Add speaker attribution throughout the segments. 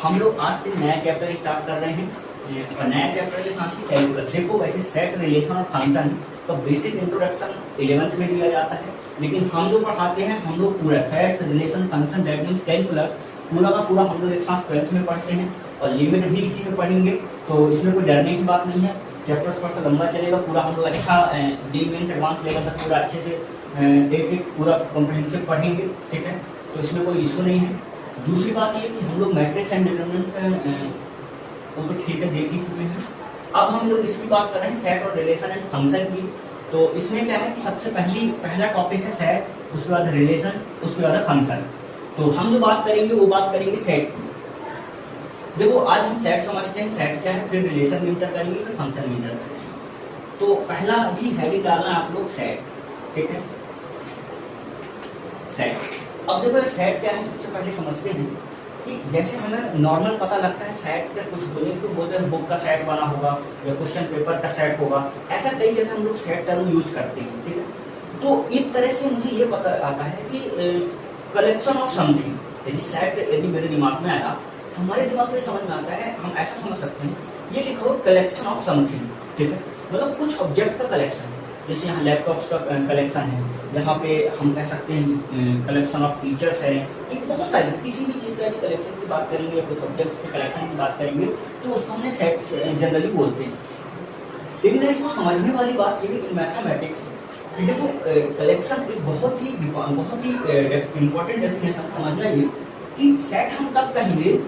Speaker 1: हम लोग आज से नया चैप्टर स्टार्ट कर रहे हैं और नया चैप्टर के साथ ही कैलकुलस। देखो वैसे सेट, रिलेशन और फंक्शन का बेसिक इंट्रोडक्शन 11th में दिया जाता है, लेकिन हम लोग पढ़ाते हैं हम लोग पूरा sets, relation, function, that means calculus पूरा का पूरा हम लोग एक साथ 12th में पढ़ते हैं और लिमिट भी इसी में पढ़ेंगे, तो इसमें कोई डरने की बात नहीं है। चैप्टर थोड़ा सा लंबा चलेगा, पूरा हम लोग अच्छा जेईई मेंस एडवांस लेवल तक पूरा अच्छे से एक एक पूरा कॉम्प्रिहेंसिव पढ़ेंगे, ठीक है, तो इसमें कोई इशू नहीं है। दूसरी बात ये कि हम लोग मैट्रिक्स एंड डिटरमिनेंट वो तो ठीक है देख ही चुके हैं। अब हम लोग इसकी बात कर रहे हैं सेट और रिलेशन एंड फंक्शन की। तो इसमें क्या है कि सबसे पहला टॉपिक है सेट, उसके बाद रिलेशन, उसके बाद फंक्शन। तो हम जो बात करेंगे वो बात करेंगे सेट की। देखो आज हम सेट समझते हैं, सेट क्या है, फिर रिलेशन में इंटर करेंगे, फिर फंक्शन में इंटर करेंगे। तो पहला ही हेडिंग डालना है आप लोग सेट, ठीक है, सेट। अब देखो सेट क्या है, सबसे पहले समझते हैं कि जैसे हमें नॉर्मल पता लगता है सेट का कुछ बोले तो बोलते हैं बुक का सेट बना होगा या क्वेश्चन पेपर का सेट होगा, ऐसा कई जगह हम लोग सेट टर्म यूज करते हैं, ठीक है। तो एक तरह से मुझे ये पता आता है कि कलेक्शन ऑफ समथिंग, यदि सेट यदि मेरे दिमाग में आया तो हमारे दिमाग में समझ में आता है, हम ऐसा समझ सकते हैं ये लिखा हो कलेक्शन ऑफ समथिंग, ठीक है, मतलब कुछ ऑब्जेक्ट का कलेक्शन। जैसे यहाँ लैपटॉप्स का कलेक्शन है, यहाँ पे हम कह सकते हैं कलेक्शन ऑफ टीचर्स है, एक बहुत सारी किसी भी चीज़ का कलेक्शन की बात करेंगे या कुछ ऑब्जेक्ट्स के कलेक्शन की बात करेंगे तो उसको हमने सेट्स जनरली बोलते हैं। लेकिन इसको समझने वाली बात ये है कि मैथमेटिक्स देखो कलेक्शन एक बहुत ही इम्पोर्टेंट डेफिनेशन समझना ये कि सेट हम तब कहेंगे,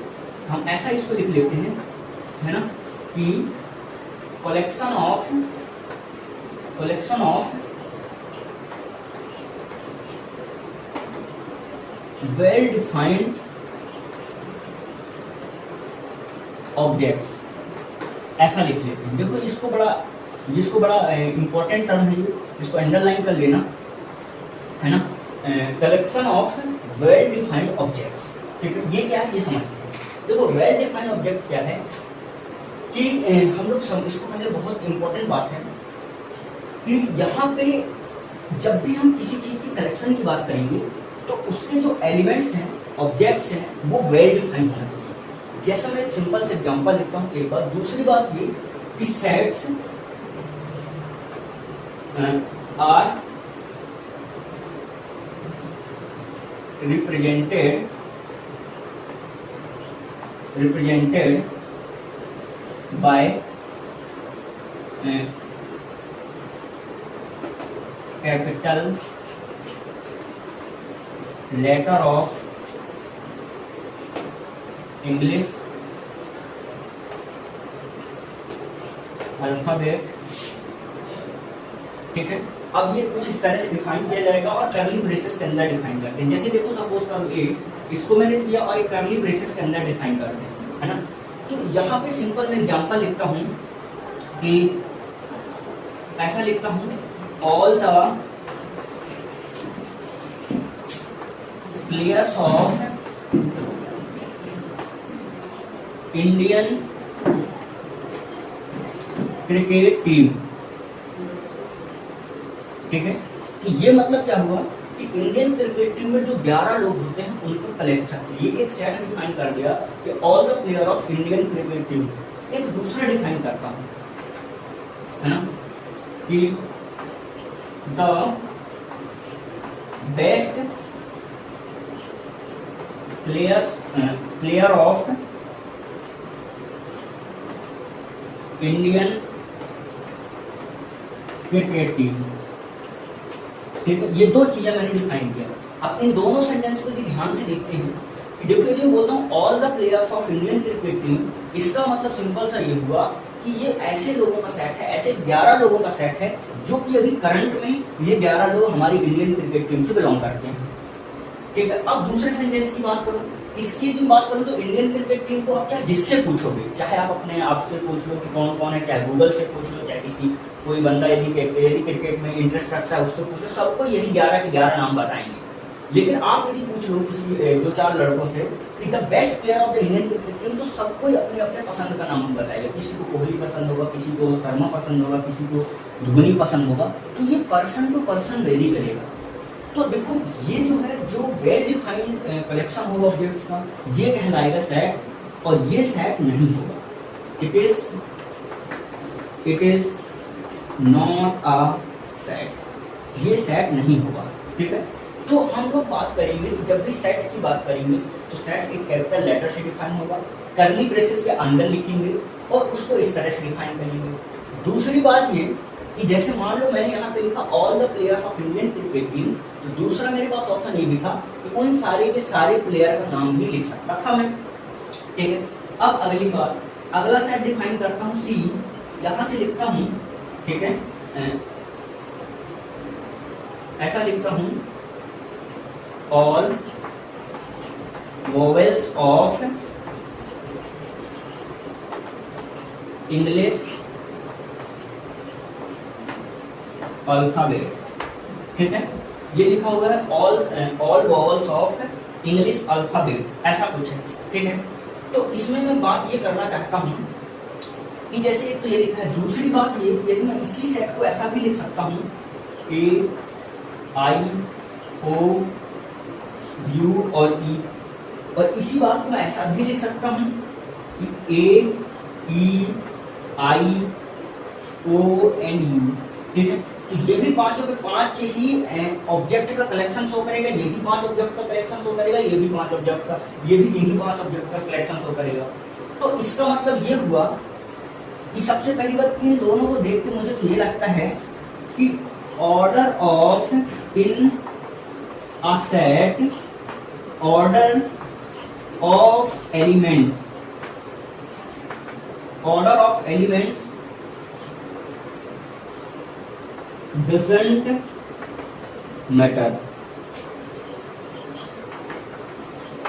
Speaker 1: हम ऐसा इसको लिख लेते हैं, है ना, कि collection of well defined objects, ऐसा लिख लेते हैं। देखो जिसको बड़ा इंपॉर्टेंट टर्म है, इसको अंडरलाइन कर लेना, है ना, collection of well defined objects, ठीक है। ये क्या है ये समझते हैं। देखो वेल डिफाइंड ऑब्जेक्ट क्या है कि हम लोग इसको पहले बहुत इंपॉर्टेंट बात है कि यहाँ पे जब भी हम किसी चीज की कलेक्शन की बात करेंगे तो उसके जो एलिमेंट्स हैं, ऑब्जेक्ट्स हैं, वो वेल डिफाइंड होना चाहिए। जैसा मैं एक सिंपल से एग्जांपल लिखता हूँ एक बार। दूसरी बात ये कि sets are represented by capital letter of English alphabet, ठीक है। अब ये कुछ इस तरह से डिफाइन किया जाएगा और कर्ली ब्रेसेस के अंदर डिफाइन करते हैं। जैसे देखो सपोज करो ए, इसको मैंने किया और एक कर्ली ब्रेसेस के अंदर डिफाइन करते हैं, है ना। तो यहाँ पे सिंपल मैं एग्जांपल लिखता हूँ कि ऐसा लिखता हूँ, all the players of Indian cricket team, ठीक है। तो ये मतलब क्या हुआ कि इंडियन क्रिकेट टीम में जो 11 लोग होते हैं उनको कलेक्शन, ये एक सेट डिफाइन कर दिया कि all the player of Indian cricket team. एक दूसरा डिफाइन करता हूं, है ना, कि the best player of Indian cricket team, ठीक है। ये दो चीजें मैंने डिफाइन किया। अब इन दोनों सेंटेंस को ध्यान से देखते हैं कि देखो ये बोलता हूँ all the players of Indian cricket team, इसका मतलब सिंपल सा ये हुआ कि ये ऐसे लोगों का सेट है, ऐसे 11 लोगों का सेट है जो कि अभी करंट में ये 11 लोग हमारी इंडियन क्रिकेट टीम से बिलोंग करते हैं, ठीक है। अब दूसरे सेंटेंस की बात करूँ, इसकी भी बात करूँ तो इंडियन क्रिकेट टीम को आप चाहे जिससे पूछोगे, चाहे आप अपने आप से पूछ लो कि कौन कौन है, चाहे गूगल से पूछ लो, चाहे किसी कोई बंदा यदि क्रिकेट में इंटरेस्ट रखता है उससे पूछ लो, सबको यही 11 के 11 नाम बताएंगे। लेकिन आप यदि पूछ लो किसी 2-4 लड़कों से कि the best player of the Indian cricket team, तो सबको अपने अपने पसंद का नाम बताएगा। किसी को कोहली पसंद होगा, किसी को शर्मा पसंद होगा, किसी को धोनी पसंद होगा। तो ये पर्सन टू पर्सन वेरी करेगा। तो देखो ये जो है जो वेल डिफाइंड कलेक्शन होगा ऑब्जेक्ट्स का, ये कहलाएगा सेट। और ये सेट नहीं होगा, it is not a set, ये सेट नहीं होगा। ठीक है, तो हम लोग बात करेंगे कि जब भी सेट की बात करेंगे तो सेट एक कैपिटल लेटर से डिफाइन होगा, कर्ली ब्रेसेस के अंदर लिखेंगे और उसको इस तरह से डिफाइन करेंगे। दूसरी बात ये कि जैसे मान लो मैंने यहाँ पे लिखा all the players of Indian cricket team, तो दूसरा मेरे पास ऑप्शन ये भी था कि उन सारे के सारे प्लेयर का नाम भी लिख सकता था मैं। ठीक है, अब अगली बात, अगला सेट डिफाइन करता हूँ सी, यहाँ से लिखता हूँ, ठीक है, ऐसा लिखता हूँ all vowels of English alphabet. ठीक है, ये लिखा हुआ है all vowels of English alphabet, ऐसा कुछ है। ठीक है, तो इसमें मैं बात ये करना चाहता हूँ कि जैसे एक तो ये लिखा है, दूसरी बात ये, यदि मैं इसी सेट को ऐसा भी लिख सकता हूँ ए आई ओ यू और ई, और इसी बात को मैं ऐसा भी लिख सकता हूँ कि ए ई आई ओ एंड यू। ठीक है, तो ये भी पांचों के पांच ही ऑब्जेक्ट का कलेक्शन शो करेगा, ये भी पांच ऑब्जेक्ट का कलेक्शन शो करेगा, ये भी पांच ऑब्जेक्ट का, ये भी इन्हीं पांच ऑब्जेक्ट का कलेक्शन शो करेगा। तो इसका मतलब ये हुआ कि सबसे पहली बात, इन दोनों को देख के मुझे तो ये लगता है कि order of in a set, order of elements, order of elements doesn't matter।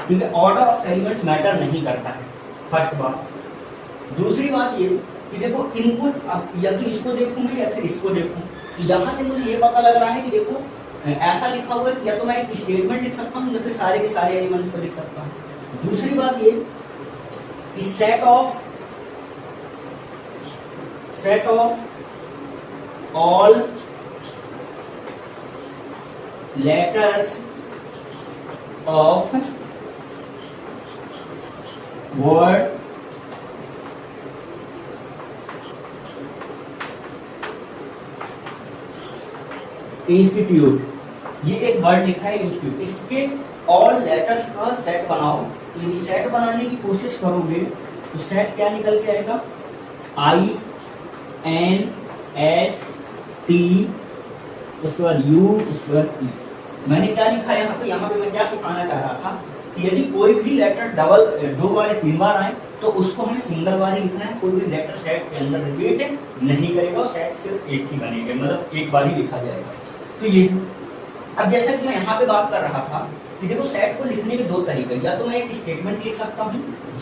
Speaker 1: ठीक है, ऑर्डर ऑफ एलिमेंट्स मैटर नहीं करता है, फर्स्ट बात। दूसरी बात ये कि देखो इनपुट, अब या तो इसको देखूं मैं या फिर इसको देखूं, तो यहां से मुझे ये पता लग रहा है कि देखो ऐसा लिखा हुआ है कि या तो मैं एक स्टेटमेंट लिख सकता हूं या फिर सारे के सारे एलिमेंट्स को लिख सकता हूं। दूसरी बात ये कि set of all letters of word institute, ये एक वर्ड लिखा है इंस्टीट्यूट, इसके ऑल लेटर्स का सेट बनाओ। तो यदि सेट बनाने की कोशिश करोगे तो सेट क्या निकल के आएगा, आई एन एस टी, उसके बाद यू, उसके बाद ई। मैंने क्या लिखा है यहाँ पे मैं क्या सिखाना चाह रहा था कि यदि कोई भी लेटर डबल, दो बार तीन बार आए तो उसको हमें सिंगल बार ही लिखना है, कोई भी लेटर सेट के अंदर रिपीट नहीं करेगा, सेट सिर्फ एक ही बनेगा, मतलब एक बार ही लिखा जाएगा। तो ये, अब जैसा कि मैं यहाँ पे बात कर रहा था कि देखो सेट को लिखने के दो तरीके, या तो मैं एक स्टेटमेंट लिख सकता हूँ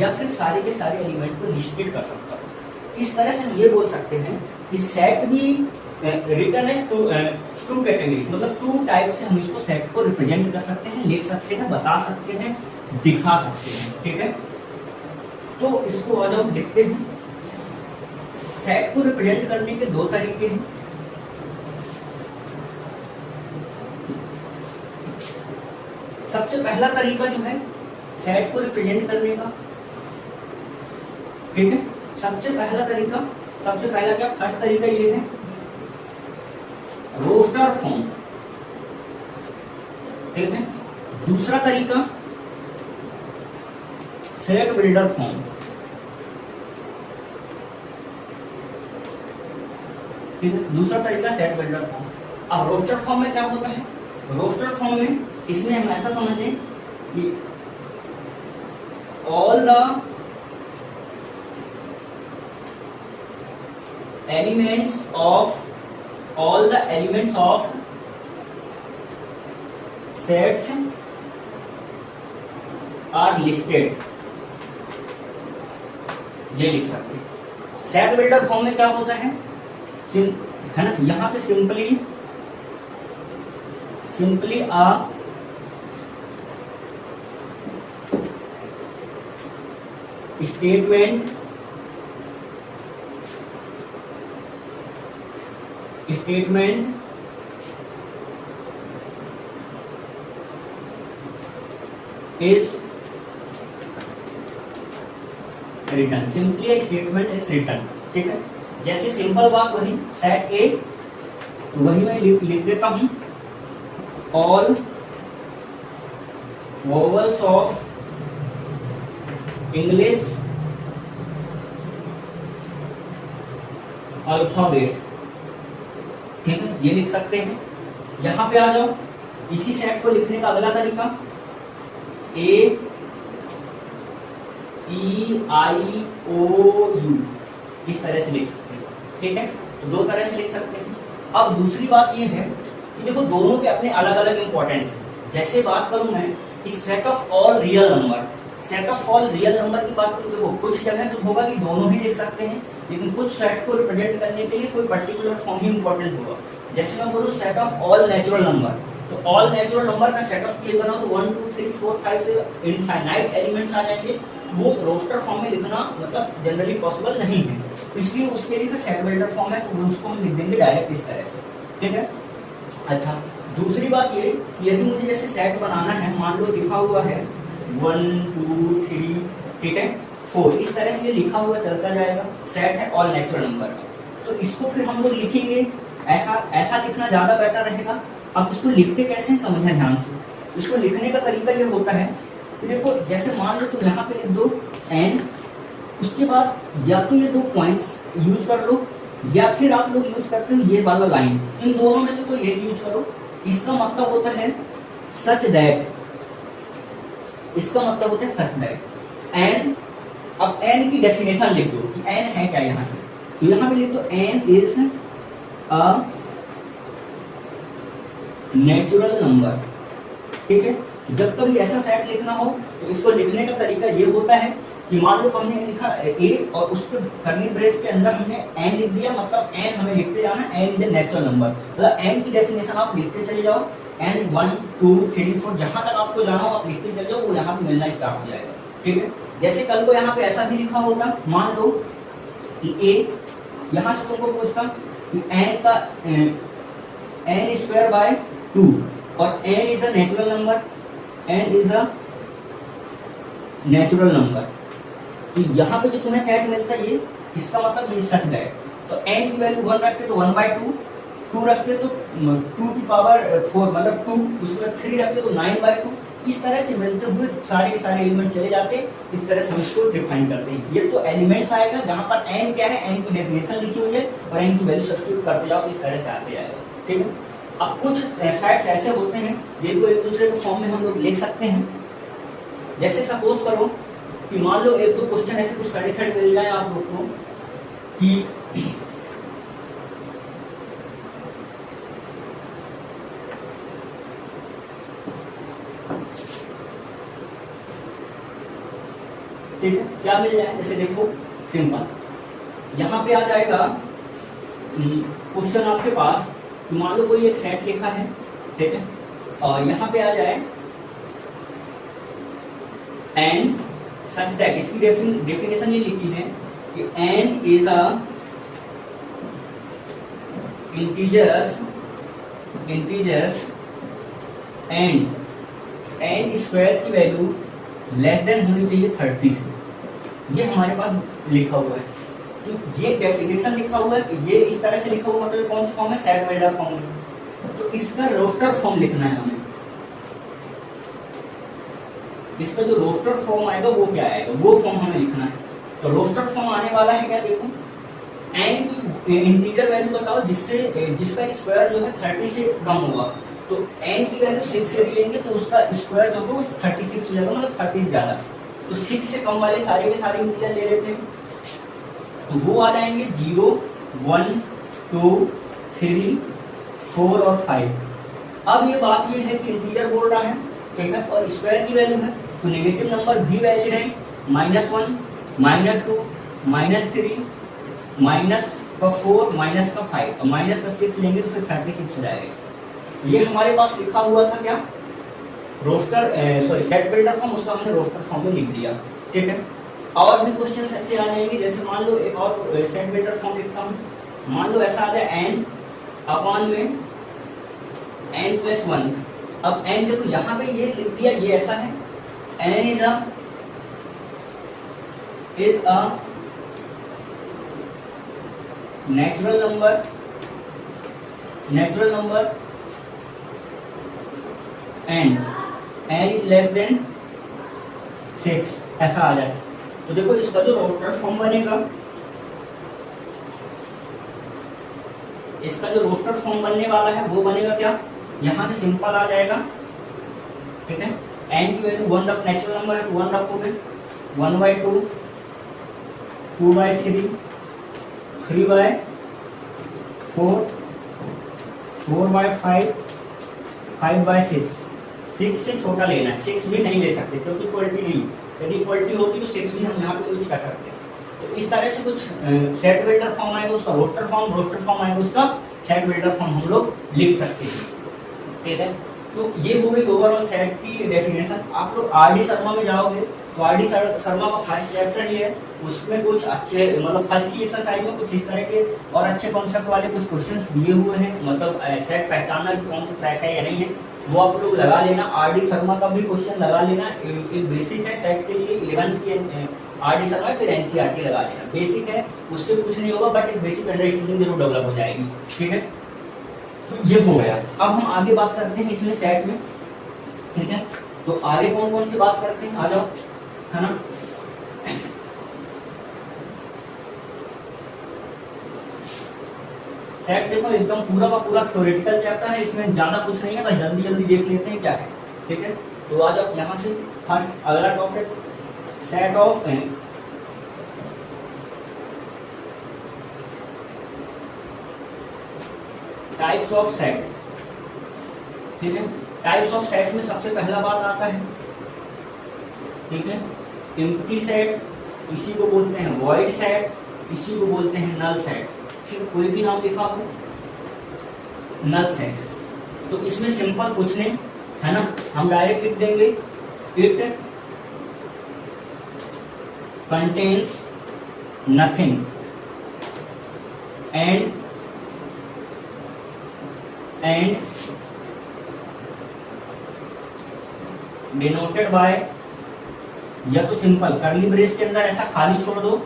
Speaker 1: या फिर सारे के सारे एलिमेंट को लिस्टेड कर सकता हूँ। इस तरह से हम ये बोल सकते हैं कि सेट भी रिटर्न है टू कैटेगरीज, मतलब टू टाइप से हम इसको सेट को रिप्रेजेंट कर सकते हैं, लिख सकते हैं, बता सकते हैं, दिखा सकते हैं। ठीक है, तो इसको आज हम देखते हैं। सेट को रिप्रेजेंट करने के दो तरीके हैं। सबसे पहला तरीका जो है सेट को रिप्रेजेंट करने का, ठीक है, सबसे पहला क्या, फर्स्ट तरीका ये है रोस्टर फॉर्म। ठीक है, दूसरा तरीका सेट बिल्डर फॉर्म। ठीक है, दूसरा तरीका सेट बिल्डर फॉर्म। अब रोस्टर फॉर्म में क्या होता है, रोस्टर फॉर्म में इसमें हम ऐसा समझें कि all the elements of sets are listed, ये लिख सकते हैं। सेट बिल्डर फॉर्म में क्या होता है ना, यहां पे simply a statement is written, simply a statement is written, ठीक है। जैसे सिंपल बात वही सेट ए, वही मैं लिख देता हूं, all vowels of English alphabet, ठीक है, ये लिख सकते हैं। यहां पे आ जाओ, इसी सेट को लिखने का अगला तरीका ए ई आई ओ यू, इस तरह से लिख सकते हैं, ठीक है। तो दो तरह से लिख सकते हैं। अब दूसरी बात ये है कि देखो दोनों के अपने अलग अलग इंपॉर्टेंस है। जैसे बात करूं मैं कि set of all real number, set of all real number की बात करूं, देखो कुछ जगह तो होगा कि दोनों ही लिख सकते हैं, लेकिन कुछ सेट को रिप्रेजेंट करने के लिए कोई पर्टिकुलर फॉर्म ही इंपॉर्टेंट होगा। जैसे मैं बोलूं set of all natural number, तो ऑल नेचुरल नंबर का सेट ऑफ के बनाओ तो 1 2 3 4 5 से इनफाइनाइट एलिमेंट्स आ जाएंगे। वो रोस्टर फॉर्म में लिखना मतलब जनरली पॉसिबल नहीं है, इसलिए उसके लिए फिर सेट बिल्डर फॉर्म है, तो उसको हम लिख देंगे डायरेक्ट इस तरह से, ठीक है। अच्छा, दूसरी बात ये कि यदि मुझे जैसे सेट बनाना है, मान लो लिखा हुआ है 1 2 3, ठीक है, 4, इस तरह से ये लिखा हुआ चलता जाएगा, सेट है ऑल नेचुरल नंबर का। तो इसको फिर हम लोग लिखेंगे ऐसा लिखना ज्यादा बेटर रहेगा। अब इसको लिखते कैसे हैं समझें ध्यान से। इसको लिखने का तरीका ये होता है कि देखो जैसे मान लो तुम यहाँ पे लिख दो एन, उसके बाद या तो ये 2 पॉइंट्स यूज कर लो, या फिर आप लोग यूज करते हो ये वाला लाइन, इन दोनों में से कोई एक यूज करो। इसका मतलब होता है सच दैट, इसका मतलब होता है सच दैट एन। अब एन की डेफिनेशन लिख दो कि एन है क्या यहाँ पे, तो यहाँ पे लिख दो N is a natural number, ठीक है। जब कभी ऐसा सेट लिखना हो तो इसको लिखने का तरीका ये होता है कि मान लो हमने लिखा ए और उसके कर्ली ब्रेस के अंदर हमने एन लिख दिया, मतलब एन हमें लिखते जाना, N is a natural number, मतलब एन की डेफिनेशन आप लिखते चले जाओ, एन 1 2 3 4 जहां तक आपको जाना हो आप लिखते चले जाओ, वो यहाँ पे मिलना स्टार्ट हो जाएगा, ठीक है। जैसे कल को यहाँ पे ऐसा भी लिखा होता, मान लो कि ए, यहाँ से तुमको पूछता कि एन का एन स्क्वायर बाय 2 और N is a natural number, N is a natural number, तो यहाँ पे जो तुम्हें सेट मिलता है ये, इसका मतलब ये सच दैट। तो एन की वैल्यू 1 रखते तो 1/2, 2 रखते तो 2 की पावर 4 मतलब 2, उसके बाद 3 रखते तो 9/2, इस तरह से मिलते हुए सारे के सारे एलिमेंट चले जाते, इस तरह से हम इसको डिफाइन करते हैं। ये तो एलिमेंट्स आएगा जहाँ पर एन क्या है, एन की डेफिनेशन लिखी हुई है और एन की वैल्यू सब्स्टिट्यूट करते जाओ, इस तरह से आते जाएगा, ठीक है। अब कुछ सेट्स ऐसे होते हैं जिनको एक दूसरे के फॉर्म में हम लोग लिख सकते हैं। जैसे सपोज करो कि मान लो 1 2 क्वेश्चन ऐसे कुछ साइड साइड मिल जाए आप लोग को कि ठीक है, क्या मिल जाए, जैसे देखो सिंपल यहाँ पे आ जाएगा क्वेश्चन आपके पास, मान लो कोई एक सेट लिखा है, ठीक है, और यहाँ पे आ जाए एन सच दैट, इसकी डेफिनेशन ये लिखी है कि N is a integers and N square की वैल्यू लेस देन होनी चाहिए 30 से, ये हमारे पास लिखा हुआ है। तो ये डेफिनेशन लिखा हुआ है, ये इस तरह से लिखा हुआ, मतलब कौन सा फॉर्म है, सेट बिल्डर फॉर्म है। तो इसका रोस्टर फॉर्म लिखना है हमें, इसका जो रोस्टर फॉर्म आएगा वो क्या आएगा, वो फॉर्म हमें लिखना है। तो रोस्टर फॉर्म आने वाला है क्या, देखो एन की इंटीजर वैल्यू बताओ जिसका स्क्वायर जो है 30 से कम होगा, तो एन की वैल्यू 6 से लेंगे तो उसका स्क्वायर जो होगा 36 हो जाएगा, मतलब 30 ज्यादा। तो 6 से कम वाले सारे के सारे इंटीजर ले लेते हैं, तो वो आ जाएंगे 0 1 2 3 4 और 5। अब ये बात ये है कि इंटीजर बोल रहा है, ठीक है, और स्क्वायर की वैल्यू है, तो नेगेटिव नंबर भी वैलिड है, -1 -2 -3 -4 -5 और -6 लेंगे तो फिर 36 हो जाएगा। ये हमारे पास लिखा हुआ था क्या, roster sorry set builder form, उसका हमने रोस्टर फॉर्म में लिख दिया, ठीक है। और भी क्वेश्चन ऐसे आ जाएंगे, जैसे मान लो एक और सेट बिल्डर फॉर्म लिखता हूँ, मान लो ऐसा आ जाए n अपॉन में n+1। अब n देखो यहाँ पे ये लिख दिया, ये ऐसा है n is a is a natural number and n is less than 6, ऐसा आ जाए। तो देखो इसका जो रोस्टर फॉर्म बनेगा, इसका जो रोस्टर फॉर्म बनने वाला है वो बनेगा क्या, यहां से सिंपल आ जाएगा, ठीक है। n की वैल्यू 1 रख, नेचुरल नंबर है तो 1 रखोगे, 1/2, 2/3, 3/4, 4/5, 5/6, 6 से छोटा लेना है, 6 भी नहीं ले सकते क्योंकि इक्वलिटी नहीं, यदि इक्वलिटी होती तो 6 भी हम यहाँ पे यूज कर सकते हैं। तो इस तरह से कुछ सेट बिल्डर फॉर्म आएगा, उसका रोस्टर फॉर्म आएगा, उसका सेट बिल्डर फॉर्म हम लोग लिख सकते हैं, ठीक है। तो ये हो गई ओवरऑल सेट की डेफिनेशन। आप लोग आर डी शर्मा में जाओगे तो आर डी शर्मा का फर्स्ट चैप्टर ये है, उसमें कुछ अच्छे मतलब फर्स्ट की एक्सरसाइज में कुछ इस तरह के और अच्छे कॉन्सेप्ट वाले कुछ क्वेश्चंस दिए हुए हैं, मतलब सेट पहचानना कि कौन सा सेट है या नहीं है, वो आप लोग लगा लेना। आर डी शर्मा का भी क्वेश्चन लगा लेना, एक बेसिक है सेट के लिए 11th की आर डी शर्मा, फिर एनसीईआरटी लगा लेना, बेसिक है, उससे कुछ नहीं होगा बट एक बेसिक अंडरस्टैंडिंग जरूर डेवलप हो जाएगी, ठीक है। तो ये हो गया। अब हम आगे बात करते हैं इसमें सेट में, ठीक है। तो आगे कौन कौन सी बात करते हैं, आ जाओ, है ना। सेट देखो एकदम पूरा का पूरा थ्योरेटिकल चैप्टर है, इसमें ज्यादा कुछ नहीं है, बस जल्दी जल्दी देख लेते हैं क्या है, ठीक है। तो आ जाओ यहाँ से फर्स्ट अगला topic, set of types of set, ठीक है। टाइप्स ऑफ सेट्स में सबसे पहला बात आता है, ठीक है, एम्प्टी सेट, इसी को बोलते हैं वॉइड सेट, इसी को बोलते हैं नल सेट, ठीक, कोई भी नाम लिखा हो, नल सेट। तो इसमें सिंपल कुछ नहीं है ना, हम डायरेक्ट लिख देंगे, it contains nothing and denoted by, या तो सिंपल करली ब्रेस के अंदर ऐसा खाली छोड़ दो,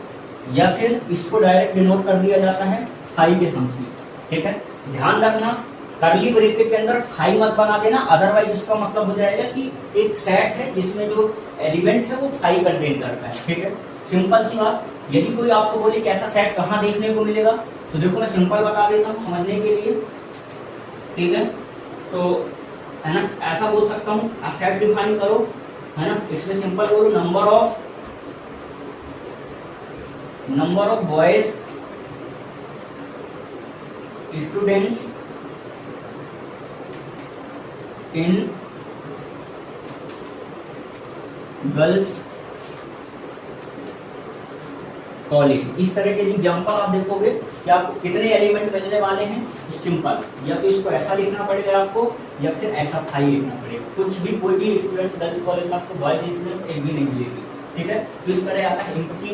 Speaker 1: या फिर इसको डायरेक्ट डिनोट कर दिया जाता है फाई के समझिए, ठीक है। ध्यान रखना करली ब्रैकेट के अंदर फाई मत बना देना, अदरवाइज इसका मतलब हो जाएगा कि एक सेट है जिसमें जो एलिमेंट है वो फाई कंटेन करता है, ठीक है। सिंपल सी बात, यदि कोई आपको बोले कि ऐसा सेट कहाँ देखने को मिलेगा, तो देखो मैं सिंपल बता देता हूँ समझने के लिए, ठीक है। तो है ना, ऐसा बोल सकता हूँ, सेट डिफाइन करो, है ना, इसमें सिंपल बोलो number of boys students in girls college. इस तरह के एग्जाम्पल आप देखोगे कि आपको कितने एलिमेंट मिलने वाले हैं, तो सिंपल, या तो इसको ऐसा लिखना पड़ेगा आपको, या फिर ऐसा फाई लिखना पड़ेगा, कुछ भी कोई भी स्टूडेंट्स गर्ल्स कॉलेज में आपको बॉयज स्टूडेंट एक भी नहीं मिलेगी, ठीक है। तो इस तरह आता है empty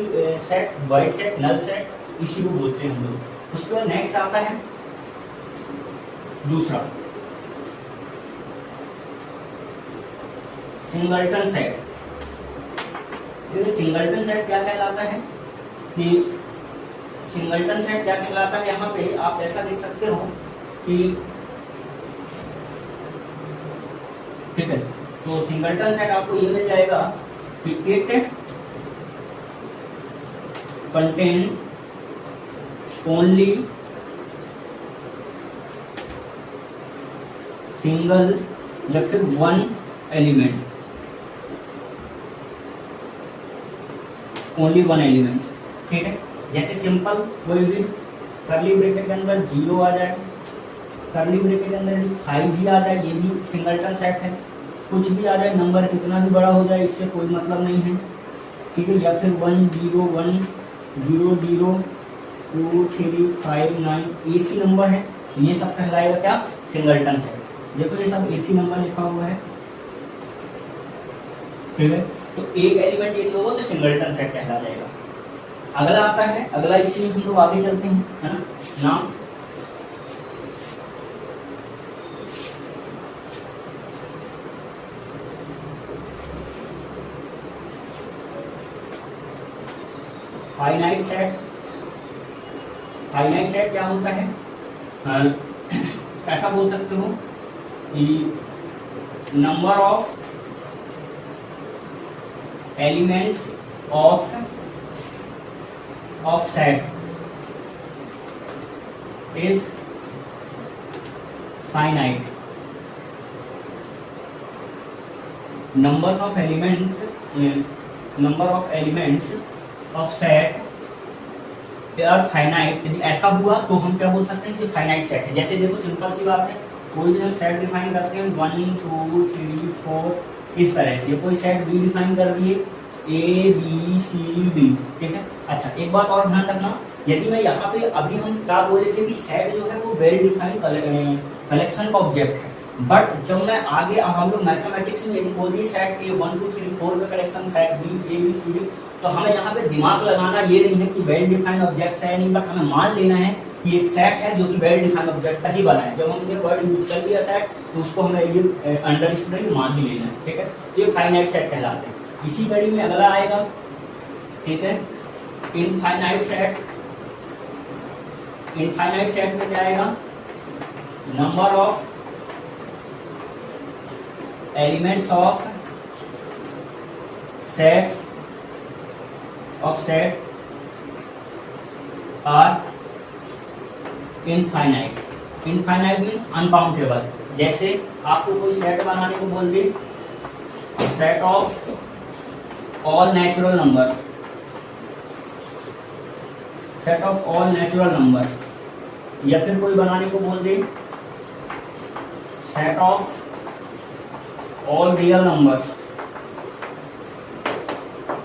Speaker 1: set, void set, null set, इसी को बोलते हैं हम लोग। उसके बाद नेक्स्ट आता है दूसरा सिंगलटन सेट। सिंगलटन सेट क्या कहलाता है कि सिंगलटन सेट क्या कहलाता है, यहाँ पे आप ऐसा देख सकते हो कि, ठीक है, तो सिंगलटन सेट आपको ये मिल जाएगा कि इट कंटेन ओनली सिंगल या फिर one element, only one element, ठीक है। जैसे सिंपल कोई भी करली ब्रैकेट के अंदर 0 आ जाए, करली ब्रैकेट के अंदर 5 भी आ जाए, ये भी सिंगलटन सेट है। कुछ भी आ जाए, नंबर कितना भी बड़ा हो जाए, इससे कोई मतलब नहीं है, ठीक है। या फिर 1 0 1 0 0 2 3 5 9 एक ही नंबर है, ये सब कहलाएगा क्या, सिंगलटन सेट। देखो ये सब एक ही नंबर लिखा हुआ है, ठीक है। तो एक एलिमेंट यदि होगा तो सिंगलटन सेट कहला जाएगा। अगला आता है, अगला इसी में हम लोग आगे चलते हैं, है ना, नाम फाइनाइट सेट, फाइनाइट सेट क्या होता है, ऐसा बोल सकते हो कि number of elements of set is finite. Number of elements of set are finite. यदि ऐसा हुआ तो हम क्या बोल सकते हैं कि फाइनाइट सेट है। जैसे देखो सिंपल सी बात है, कोई भी हम सेट डिफाइन करते हैं 1 2 3 4 इस तरह से, कोई सेट बी डिफाइन कर दिए ए बी सी डी, ठीक है। अच्छा एक बात और ध्यान रखना, यदि मैं यहाँ पे अभी हम क्या बोल रहे थे कि सेट जो है वो वेल डिफाइंड कलेक्शन का ऑब्जेक्ट है, बट जब मैं आगे अब हम लोग मैथमेटिक्स में यदि बोल दिए सेट ए 1 2 3 4 का collection set B A B C D, तो हमें यहाँ पे दिमाग लगाना ये नहीं है कि वेल डिफाइंड ऑब्जेक्ट है नहीं, बट हमें मान लेना है कि एक सेट है जो कि वेल डिफाइंड ऑब्जेक्ट का ही बना है। जब हमने वर्ड यूज कर लिया सेट तो उसको हमें ये अंडरस्टूड मान ही लेना है, ठीक है। तो ये फाइनाइट सेट कहलाते हैं। इसी कड़ी में अगला आएगा, ठीक है, इनफाइनाइट सेट। इनफाइनाइट सेट में क्या आएगा, number of elements of set are infinite. Infinite means uncountable. जैसे आपको कोई सेट बनाने को बोल दे, set of all natural number, set of all natural number, या फिर कोई बनाने को बोल दे set of all real number,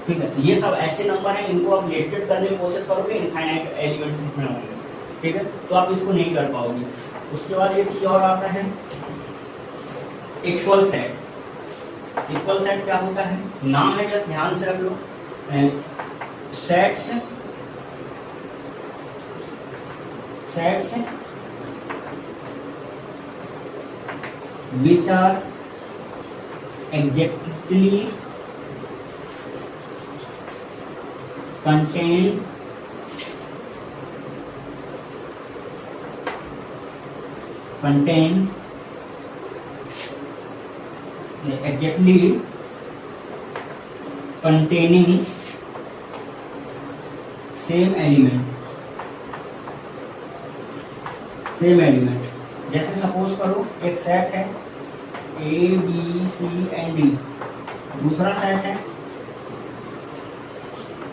Speaker 1: ठीक है। तो ये सब ऐसे नंबर हैं इनको आप लिस्टेड करने की कोशिश करोगे, इनफाइनाइट एलिमेंट्स इसमें होंगे, ठीक है, तो आप इसको नहीं कर पाओगे। उसके बाद एक चीज और आता है इक्वल सेट। इक्वल सेट क्या होता है, नाम है, जस्ट ध्यान से रख लो। Sets which are exactly contained exactly containing same element। जैसे सपोज करो एक सेट है A B C and D, दूसरा सेट है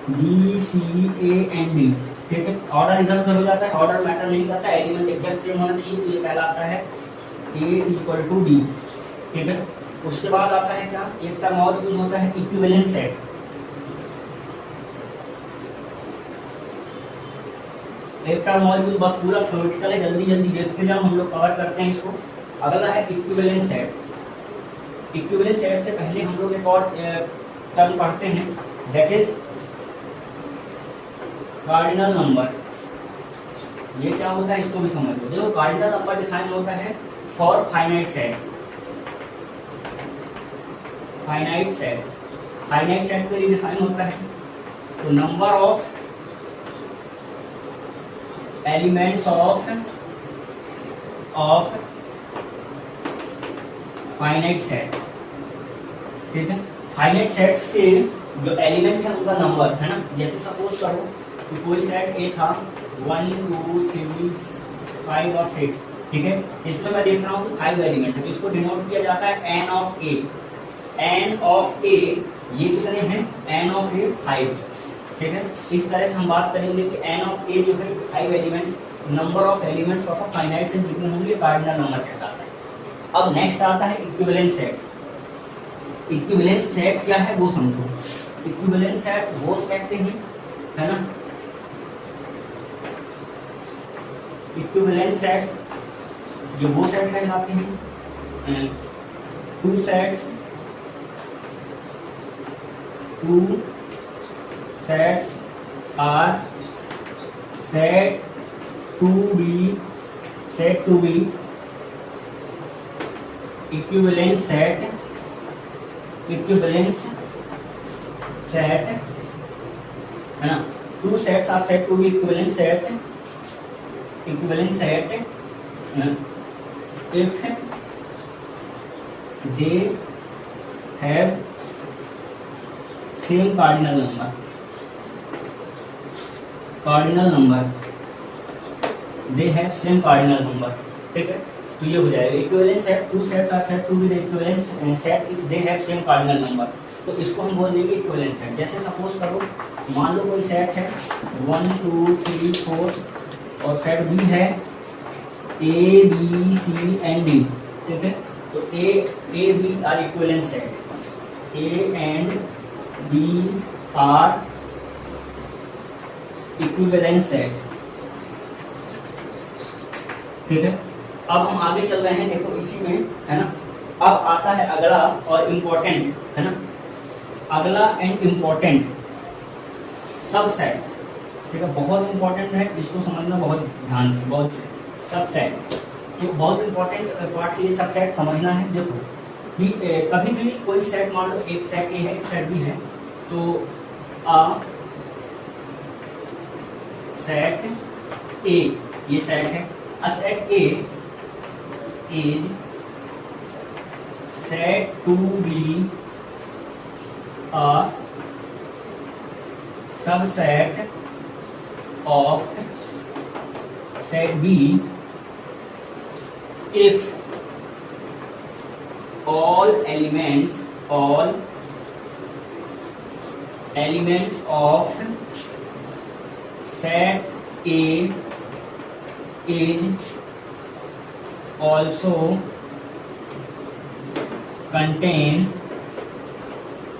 Speaker 1: B C A and D, ठीक है। ऑर्डर इधर उधर हो जाता है, ऑर्डर मैटर नहीं करता, एलिमेंट एग्जैक्ट सेम होना चाहिए, तो ये कहलाता है ए इक्वल टू डी, ठीक है। उसके बाद आता है क्या, एक टर्म और यूज होता है इक्विवेलेंट सेट। एक टर्म और यूज बस पूरा थ्योरेटिकल है, जल्दी जल्दी देखते जाओ, हम लोग कवर करते हैं इसको। अगला है इक्विवेलेंट सेट। इक्विवेलेंट सेट से पहले हम लोग एक और टर्म पढ़ते हैं, दैट इज कार्डिनल नंबर। ये क्या होता है इसको भी समझ लो। देखो कार्डिनल नंबर डिफाइन होता है for finite set. Finite set के लिए डिफाइन होता है, तो number of elements of finite set, ठीक है। फाइनाइट सेट्स के जो एलिमेंट है उनका नंबर है ना, जैसे सपोज करो कि कोई सेट ए था 1 2 3 5 और 6, ठीक है। इसमें मैं देख रहा हूँ कि 5 एलिमेंट है, तो इसको डिनोट किया जाता है N of A. N of A ये कितने हैं, एन ऑफ ए 5, ठीक है। इस तरह से हम बात करेंगे कि एन ऑफ ए जो है 5 elements, number of elements of a finite set जितने होंगे कार्डिनल नंबर कहलाता है। अब नेक्स्ट आता है इक्विवेलेंट सेट। इक्विवेलेंट सेट क्या है वो समझो। इक्विवेलेंट सेट वो कहते हैं, है ना, इक्विवेलेंट सेट ये वो सेट कहलाते हैं, two sets are said to be equivalent set है ना। two sets are said to be equivalent set if they have same cardinal number they have same cardinal number। ठीक है, तो ये हो जाएगा equivalent set, two sets are said to be the equivalent set if they have same cardinal number. तो इसको हम बोल देंगे इक्विवेलेंट सेट। जैसे सपोज करो, मान लो कोई सेट है 1 2 3 4 और सेट बी है A B C and D. ठीक है, तो A B are equivalent set, A and B are equivalent set. ठीक है, अब हम आगे चल रहे हैं, देखो इसी में है ना। अब आता है अगला और इम्पोर्टेंट, है ना, अगला एंड इम्पोर्टेंट सबसेट। ठीक है, बहुत इंपॉर्टेंट है, इसको समझना बहुत ध्यान से, बहुत सबसेट। तो बहुत इंपॉर्टेंट पार्ट ये सबसेट समझना है। देखो कि कभी भी कोई सेट, मान लो एक सेट ए है एक सेट बी है, तो सेट ए, ये सेट है, a set A is said to be a subset of set B if all elements of set A is also contained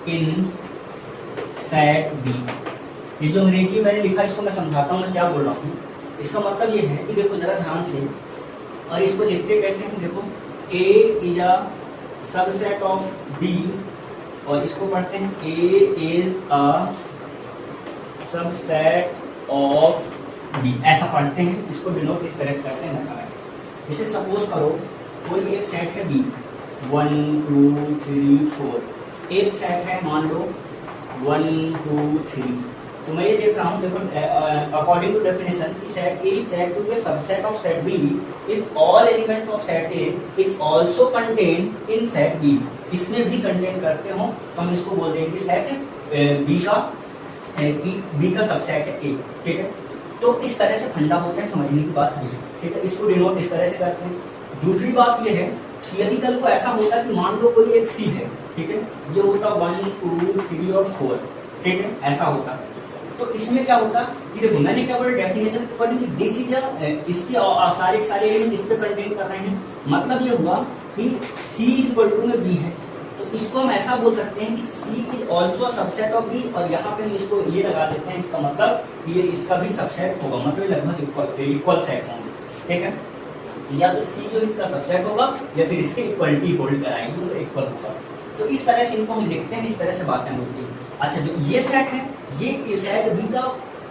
Speaker 1: in set B। ये जो अंग्रेजी मैंने लिखा इसको मैं समझाता हूँ मैं क्या बोल रहा हूँ। इसका मतलब ये है कि देखो जरा ध्यान से, और इसको लिखते कैसे हैं, देखो A is a subset of B, और इसको पढ़ते हैं A is a subset of B, ऐसा पढ़ते हैं। इसको डिनोट इस तरह से करते हैं ना। जैसे सपोज करो कोई एक सेट है B 1 2 3 4, एक सेट है मान लो 1 2 3। तो मैं ये देख रहा हूँ, देखो according to definition set A said to be subset of set B if all elements of set A is also contained in set B. इसमें भी कंटेन करते हो तो हम इसको बोल देंगे सेट बी का सबसेट है ए। ठीक है, तो इस तरह से फंडा होता है, समझने की बात ये है। ठीक है, इसको डिनोट इस तरह से करते हैं। दूसरी बात ये है कि यदि कल को ऐसा होता कि मान लो कोई एक सी है, ठीक है, ये होता 1 2 3 और 4, ठीक है, ऐसा होता। तो इसमें क्या होता कि देखो मैंने क्या बोला डेफिनेशन पढ़ी कि दिस इज इसके सारे एलिमेंट इस पे कंटेन कर रहे हैं। मतलब ये हुआ कि सी इक्वल टू में बी है, तो इसको हम ऐसा बोल सकते हैं कि C is also subset of B, और यहाँ पे हम इसको ये लगा देते हैं, इसका मतलब ये इसका भी सबसेट होगा, मतलब लगभग इक्वल सेट होंगे। ठीक है, या तो सी जो इसका सबसेट होगा या फिर इसके इक्वलिटी होल्ड कराएंगे तो इक्वल होगा। तो इस तरह से इनको हम लिखते हैं, इस तरह से बातें होती हैं। अच्छा, जो ये सेट है, ये सेट बी का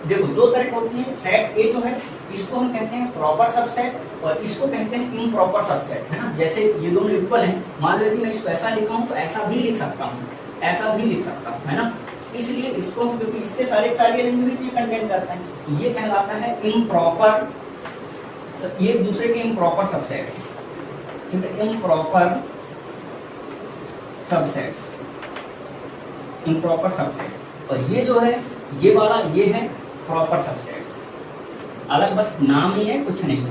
Speaker 1: देखो दो तरह होती है। सेट ए जो है इसको हम कहते हैं प्रॉपर सबसेट, और इसको कहते हैं इम्प्रॉपर सबसेट, है ना। जैसे ये दोनों इक्वल हैं, मान लो यदि मैं इसको ऐसा लिखा हूँ तो ऐसा भी लिख सकता हूँ, ऐसा भी लिख सकता हूँ, है ना। इसलिए इसको क्योंकि इसके सारे एलिमेंट भी कंटेन करते हैं, ये कहलाता है इम्प्रॉपर, ये दूसरे के इम्प्रॉपर सबसेट, ठीक है, इम्प्रॉपर सबसेट्स, इम्प्रॉपर सबसेट। और ये जो है ये वाला ये है प्रॉपर सबसेट्स, अलग बस नाम ही है, कुछ नहीं,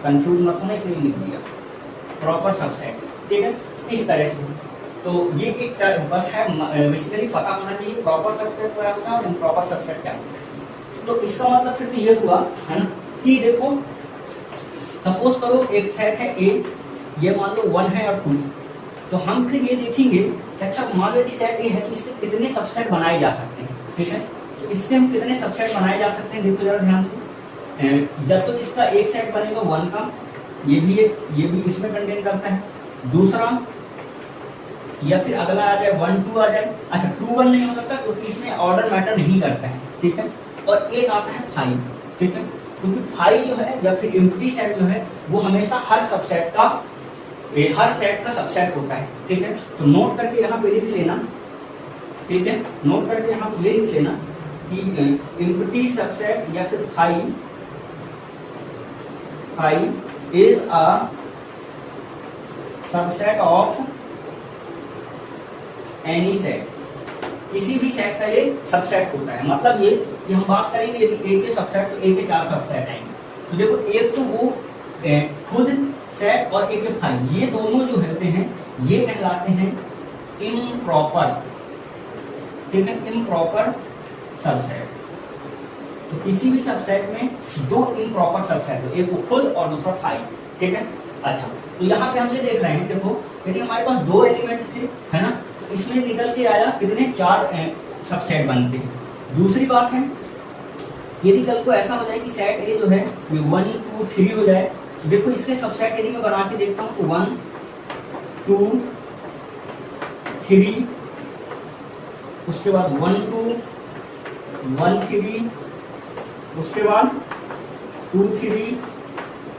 Speaker 1: कंफ्यूज मत होना, इसलिए लिख दिया प्रॉपर सबसेट। ठीक है, इस तरह से। तो ये एक बस है, बेसिकली पता होना चाहिए प्रॉपर सबसेट क्या होता है और इम्प्रॉपर सबसेट क्या होता है। तो इसका मतलब फिर ये हुआ, है ना, कि देखो सपोज करो एक सेट है ए, ये मान लो 1 है और 2, तो हम फिर ये देखेंगे कि अच्छा मान लो सेट ए है तो इससे कितने सबसेट बनाए जा सकते हैं। ठीक है, तो इससे हम कितने सबसेट बनाए जा सकते हैं, देखो जरा ध्यान से। जब तो इसका एक सेट बनेगा 1 का, ये भी इसमें कंटेन करता है। दूसरा या फिर अगला आ जाए 1 2 आ जाए। अच्छा 2 1 नहीं हो सकता क्योंकि इसमें ऑर्डर मैटर नहीं करता है। ठीक है, और एक आता है 5। ठीक है, क्योंकि 5 जो है या फिर एम्प्टी सेट जो है वो हमेशा हर सेट का सबसेट होता है। ठीक है, तो नोट करके यहाँ पे लिख लेना। ठीक है, नोट करके यहाँ पे ये लिख लेना कि एम्प्टी सबसेट या फिर phi is a subset of any set. किसी भी सेट का ये सबसेट होता है। मतलब ये कि हम बात करेंगे यदि ए के सबसेट तो ए के 4 सबसेट आएंगे। तो देखो एक तो वो खुद सेट और एक फाई, ये दोनों जो होते हैं ये कहलाते हैं इम्प्रॉपर, ठीक है, इम्प्रॉपर सबसेट। तो किसी भी सबसेट में दो इम्प्रॉपर सबसेट हो, एक वो खुद और दूसरा फाई, ठीक है। अच्छा, तो यहाँ से हम ये देख रहे हैं, देखो यदि हमारे पास दो एलिमेंट थे, है ना, तो इसमें निकल के आया कितने 4 सबसेट बनते हैं। दूसरी बात है यदि कल को ऐसा हो जाए कि सेट ए जो है ये 1 2 3 हो जाए, तो देखो इसके सबसेट यदि मैं बना के देखता हूँ तो 1 2 3, उसके बाद 1 2 1 3, उसके बाद 2 3,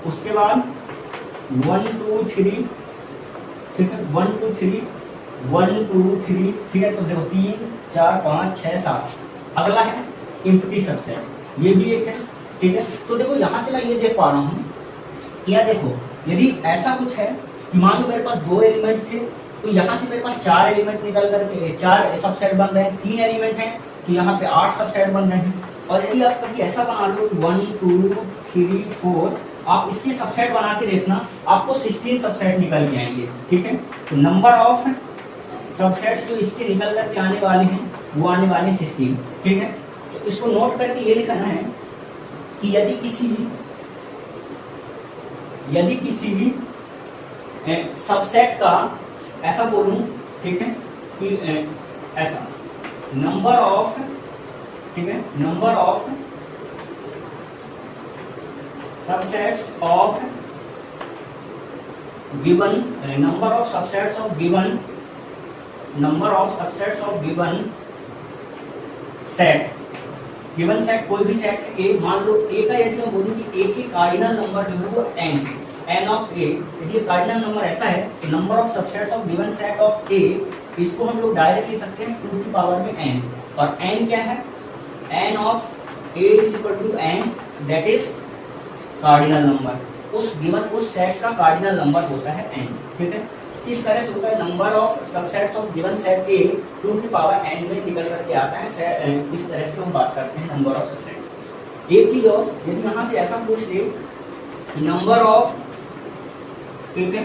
Speaker 1: उसके बाद 1 2 3, ठीक है, 1 2 3 1 2 3, ठीक है। तो देखो 3 4 5 6 7, अगला है एम्प्टी सबसेट, ये भी एक है, ठीक है। तो देखो यहाँ से मैं ये देख पा रहा हूँ कि यार देखो यदि ऐसा कुछ है कि मान लो मेरे पास 2 एलिमेंट थे, तो यहाँ से मेरे पास 4 एलिमेंट निकल करके 4 सबसेट बन रहे हैं, 3 एलिमेंट हैं तो यहाँ पे 8 सबसेट बन रहे हैं। और यदि आप कभी ऐसा बना लो 1 2 3 4, आप इसके सबसेट बना के देखना, आपको 16 सबसेट निकल के आएंगे, ठीक है। तो नंबर ऑफ सबसेट्स जो इसके निकल करके आने वाले हैं वो आने वाले हैं 16, ठीक है। तो इसको नोट करके ये लिखना है कि यदि किसी भी सबसेट का ऐसा बोलूं, ठीक है, कि ऐसा नंबर ऑफ, ठीक है, number of subsets of given, number of subsets of given, number of subsets of given set, given set कोई भी सेट है ए, मान लो ए का यदि मैं बोलूं कि ए के कार्डिनल नंबर जो है वो n ऑफ ए, यदि कार्डिनल नंबर ऐसा है तो number of subsets of given set of A, इसको हम लोग डायरेक्ट लिख सकते हैं 2 की पावर में n, और n क्या है, n of A is equal to n, that is cardinal number, उस गिवन उस सेट का कार्डिनल नंबर होता है n, ठीक है। इस तरह से होता है number of subsets of given set ए 2 की पावर n में निकल करके आता है। इस तरह से हम बात करते हैं नंबर ऑफ सबसेट्स। एक चीज और, यदि यहाँ से ऐसा पूछ ले कि नंबर ऑफ, ठीक है,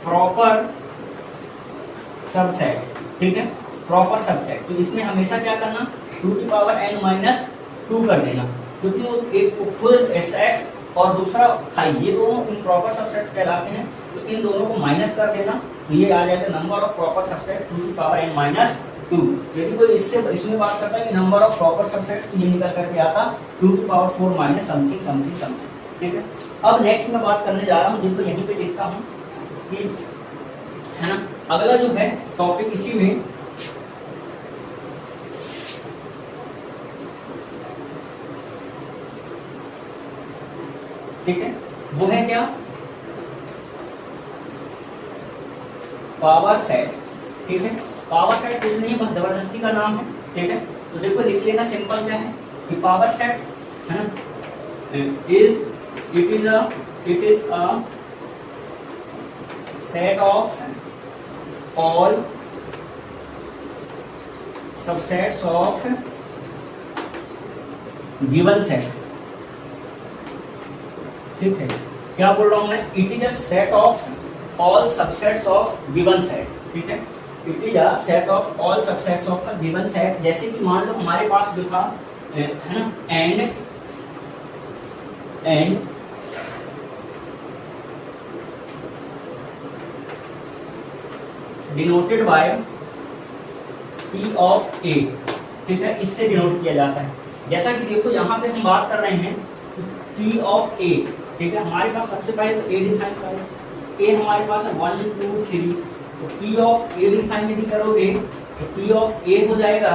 Speaker 1: प्रॉपर सबसेट, ठीक है, प्रॉपर सबसेट, तो इसमें हमेशा क्या करना, 2 की पावर n माइनस 2 कर देना, क्योंकि एक फुल सेट और दूसरा फाई, ये दोनों इम्प्रॉपर सबसेट कहलाते हैं, तो इन दोनों को माइनस कर देना, तो ये आ जाएगा नंबर ऑफ प्रॉपर सबसेट 2 की पावर n माइनस 2। यदि कोई इसमें बात करता है कि नंबर ऑफ प्रॉपर सबसेट्स, ये निकल करके आता 2 की power 4 minus something something something, ठीक है। अब नेक्स्ट मैं बात करने जा रहा हूँ, जिनको यहीं पे लिखता हूँ कि, है ना, अगला जो है टॉपिक इसी में, ठीक है, वो है क्या, पावर सेट, ठीक है। पावर सेट कुछ नहीं है, बस जबरदस्ती का नाम है, ठीक है। तो देखो लिख लेना, सिंपल क्या है कि पावर सेट, है ना, it is a set of all subsets of given set, ठीक है। क्या बोल रहा हूं मैं, it is a set of all subsets of given set, ठीक है। It is a set of all subsets of a given set. जैसे कि मान लो हमारे पास जो था, है ना, and denoted by P of A, ठीक है, इससे डिनोट किया जाता है। जैसा कि देखो यहाँ पे हम बात कर रहे हैं P ऑफ A, ठीक है। हमारे पास सबसे पहले तो A डिफाइन करें, A हमारे पास है 1 2 3, तो P ऑफ A डिफाइन यदि करोगे तो P ऑफ A हो जाएगा,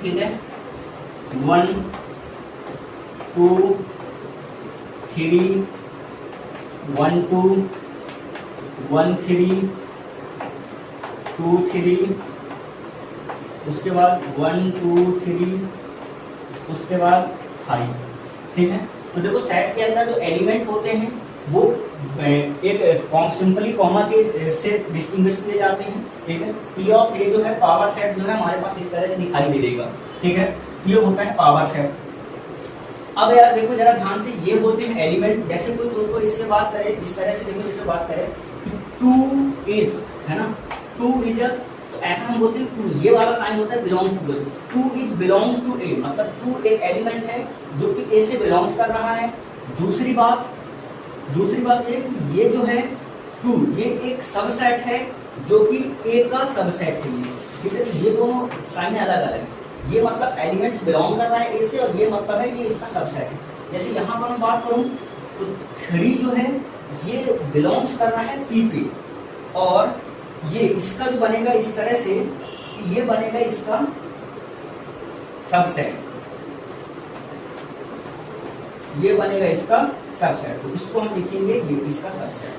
Speaker 1: ठीक है, 1 2 3 1 2 1 3 2 3, उसके बाद 1 2 3 उसके बाद 5, ठीक है। तो देखो सेट के अंदर जो एलिमेंट होते हैं वो एक सिंपली कॉमा के से डिस्टिंग्विश किए जाते हैं, ठीक है। पी ऑफ ए जो है पावर सेट जो है हमारे पास इस तरह से दिखाई दे देगा, ठीक है। ये होता है पावर सेट। अब यार देखो जरा ध्यान से, ये होते हैं एलिमेंट। जैसे कोई तुमको इससे बात करे, इस तरह से देखो, जैसे बात करे कि 2 इज, है ना, 2 इज, तो ऐसा हम बोलते हैं 2, ये वाला साइन होता है belongs to. 2 is belongs to A, मतलब 2 एक एलिमेंट है जो कि ए से बिलोंग्स कर रहा है। दूसरी बात ये है कि ये जो है 2, ये एक सबसेट है जो कि ए का सबसेट है, ठीक है। ये दोनों साइन अलग अलग है। ये मतलब एलिमेंट्स बिलोंग कर रहा है ए से, और ये मतलब है ये इसका सबसेट है। जैसे यहाँ पर मैं बात करूँ तो 3 जो है ये बिलोंग्स कर रहा है पी पे, और ये इसका जो बनेगा इस तरह से, ये बनेगा इसका सबसेट, ये बनेगा इसका सबसेट। तो इसको हम लिखेंगे ये इसका सबसेट,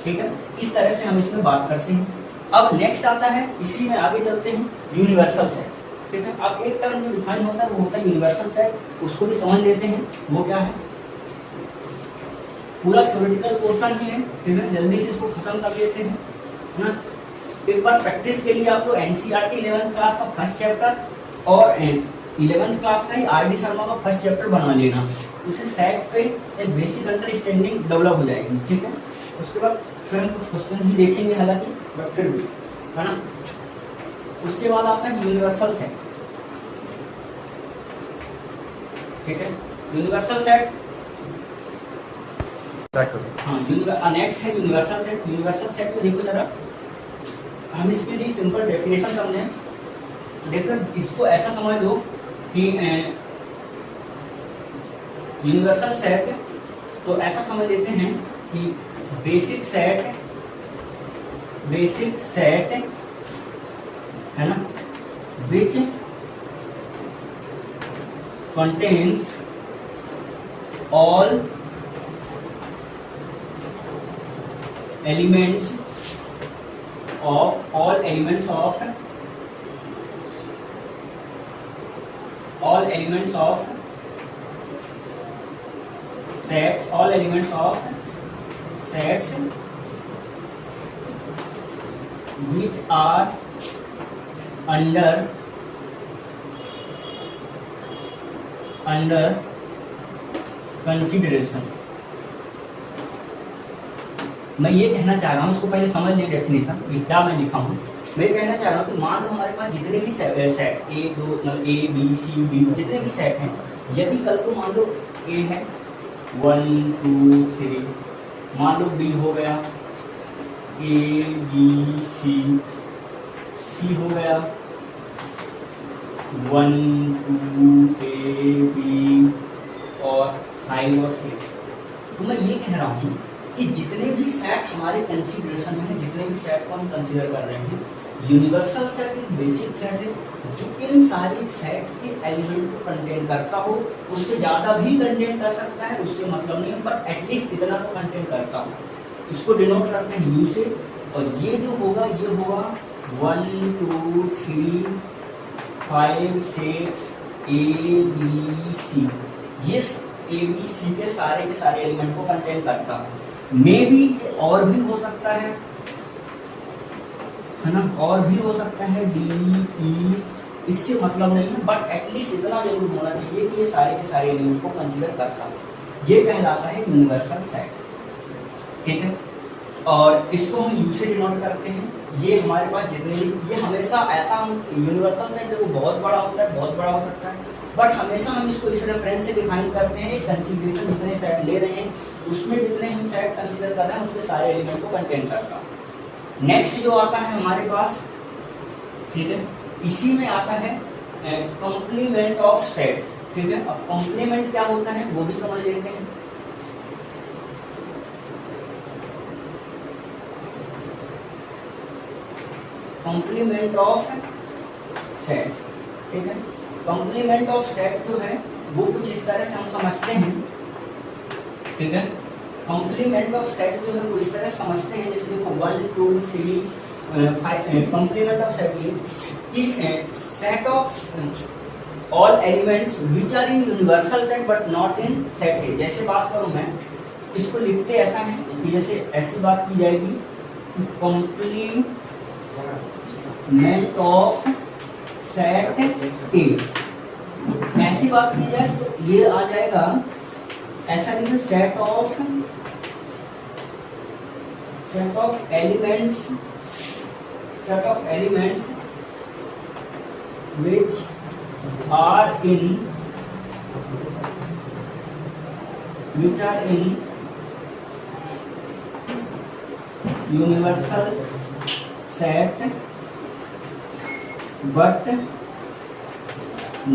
Speaker 1: ठीक है। इस तरह से हम इसमें बात करते हैं। अब नेक्स्ट आता है, इसी में आगे चलते हैं, यूनिवर्सल सेट, ठीक है। अब एक टर्म जो डिफाइन होता है वो होता है यूनिवर्सल सेट, उसको भी समझ लेते हैं वो क्या है। पूरा थ्योरेटिकल पोर्शन ही है, ठीक है। जल्दी से इसको खत्म कर लेते हैं, है ना। एक बार प्रैक्टिस के लिए आपको एनसीईआरटी 11th क्लास का फर्स्ट चैप्टर और 11th क्लास का ही आर.डी. शर्मा का फर्स्ट चैप्टर बना लेना, उसे सेट पे एक बेसिक अंडरस्टैंडिंग डेवलप हो जाएगी, ठीक है। उसके बाद फिर हम कुछ क्वेश्चन भी देखेंगे हालांकि, बट फिर भी, है ना। उसके बाद आता है यूनिवर्सल सेट, ठीक है। यूनिवर्सल सेट, हाँ, नेक्स्ट है यूनिवर्सल सेट। यूनिवर्सल सेट को देखो जरा, हम इसके लिए सिंपल डेफिनेशन समझें। देखो इसको ऐसा समझ लो कि यूनिवर्सल सेट, तो ऐसा समझ लेते हैं कि बेसिक सेट है ना, which contains all elements of sets which are under consideration। मैं ये कहना चाह रहा हूँ, उसको पहले समझ लें डेफिनेशन क्या मैं लिखा हूँ। मैं कहना चाह रहा हूँ कि मान लो हमारे पास जितने भी set A B C D जितने भी सेट हैं, यदि कल को मान लो ए है 1 2 3, मान लो बी हो गया ए बी सी हो गया 1 2 ए बी और 5 और 6। तो मैं ये कह रहा हूँ कि जितने भी सेट हमारे कंसीडरेशन में है, जितने भी सेट को हम कंसीडर कर रहे हैं, यूनिवर्सल सेट एक बेसिक सेट है जो इन सारे सेट के एलिमेंट को कंटेन करता हो। उससे ज़्यादा भी कंटेन कर सकता है, उससे मतलब नहीं है, बट एटलीस्ट इतना तो कंटेन करता हो। इसको डिनोट करते हैं यू से, और ये जो होगा ये होगा 1 2 3 5 6 ए बी सी। ये ए बी सी के सारे एलिमेंट को कंटेन करता है। मे बी और भी हो सकता है ना, और भी हो सकता है डी ई, इससे मतलब नहीं है, बट एटलीस्ट इतना जरूर होना चाहिए कि ये सारे के सारे एलिमेंट को कंसीडर करता है। ये कहलाता है यूनिवर्सल सेट, ठीक है। और इसको हम यू से डिनोट करते हैं। ये हमारे पास जितने भी, ये हमेशा ऐसा, हम यूनिवर्सल सेट देखो बहुत बड़ा होता है, बहुत बड़ा हो सकता है, बट हमेशा हम इसको इस रेफरेंस से डिफाइन करते हैं। कंसीडरेशन जितने सेट ले रहे हैं उसमें जितने हम सेट कंसीडर कर रहे हैं उसके सारे एलिमेंट को कंटेन करता है। नेक्स्ट जो आता है हमारे पास, ठीक है, इसी में आता है कॉम्प्लीमेंट ऑफ सेट्स, ठीक है। अब कॉम्प्लीमेंट क्या होता है वो भी समझ लेते हैं। कॉम्प्लीमेंट ऑफ सेट, ठीक है। कॉम्प्लीमेंट ऑफ सेट जो है वो कुछ इस तरह से हम समझते हैं, ठीक है। कॉम्प्लीमेंट ऑफ सेट जो है वो इस तरह समझते हैं, जैसे देखो 1 2 3 5। कॉम्प्लीमेंट ऑफ सेट ये कि set of all elements which are in universal set but not in set A. जैसे बात करूं मैं, इसको लिखते ऐसा है कि जैसे ऐसी बात की जाएगी कंप्लीमेंट ऑफ सेट ए, ऐसी बात की जाए तो ये आ जाएगा ऐसा लिखिए set of elements which are in universal set but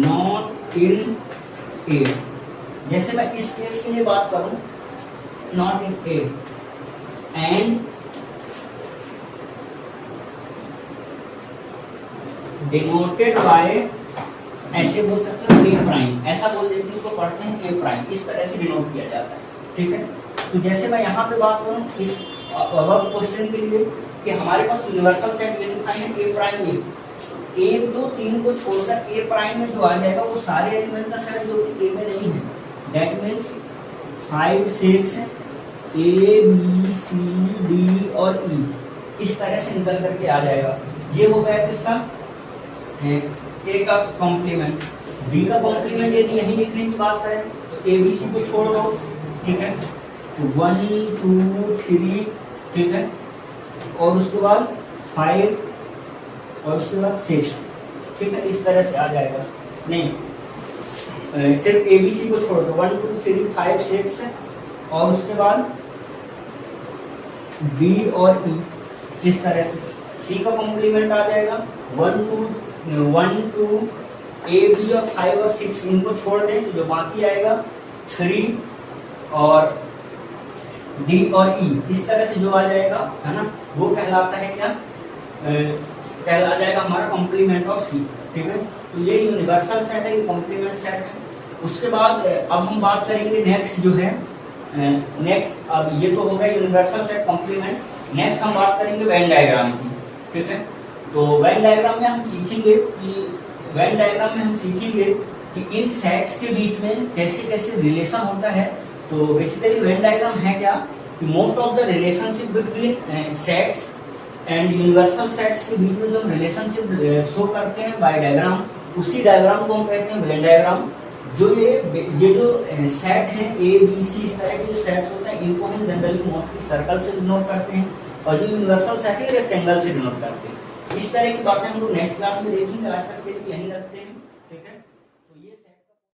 Speaker 1: not in A। जैसे मैं इस केस के लिए बात करूं, not in A and denoted by, ऐसे बोल सकते हैं ए प्राइम, ऐसा बोल देते हैं, इसको पढ़ते हैं ए प्राइम, इस तरह से डिनोट किया जाता है। ठीक है, तो जैसे मैं यहाँ पे बात करूँ इस क्वेश्चन के लिए कि हमारे पास यूनिवर्सल सेट ये लिखा है ए प्राइम में, 1 2 3 को छोड़कर ए प्राइम में जो आ जाएगा वो सारे एलिमेंट का सेट जो कि ए में नहीं है, that means 5 6 A B C D और ई, इस तरह से निकल करके आ जाएगा। ये हो गया किसका, ए का कॉम्प्लीमेंट। बी का कॉम्प्लीमेंट यदि यही लिखने की बात करें तो ए बी सी को छोड़ दो, ठीक है, 1 2 3, ठीक है, और उसके बाद 5 और उसके बाद 6, ठीक है, इस तरह से आ जाएगा। नहीं, सिर्फ ए बी सी को छोड़ दो, 1 2 3 5 6 और उसके बाद बी और ई, इस तरह से। सी का कॉम्प्लीमेंट आ जाएगा 1 2 ए बी और 5 और 6, इनको छोड़ दें तो जो बाकी आएगा 3 और डी और ई, इस तरह से जो आ जाएगा, है ना, वो कहलाता है क्या, कहला जाएगा हमारा कॉम्प्लीमेंट ऑफ सी। ठीक है, तो ये यूनिवर्सल सेट है, ये कॉम्प्लीमेंट सेट है। उसके बाद अब हम बात करेंगे नेक्स्ट जो है, नेक्स्ट, अब ये तो हो गया यूनिवर्सल सेट कॉम्प्लीमेंट, नेक्स्ट हम बात करेंगे वेन डायग्राम की। ठीक है, तो वेन डायग्राम में हम सीखेंगे कि इन सेट्स के बीच में कैसे कैसे रिलेशन होता है। तो बेसिकली वेन डायग्राम है क्या कि most of the relationship between sets and universal sets के बीच में जो हम रिलेशनशिप शो करते हैं बाय डायग्राम, उसी डायग्राम को हम कहते हैं वेन डायग्राम। जो ये जो सेट है ए बी सी, इस तरह के जो सेट्स होते हैं इनको हम जनरली मोस्टली सर्कल से डिनोट करते हैं, और जो यूनिवर्सल सेट है रेक्टेंगल से डिनोट करते हैं। इस तरह की बातें हम लोग नेक्स्ट क्लास में देखेंगे। आज तक के लिए यही रखते हैं। ठीक है, तो ये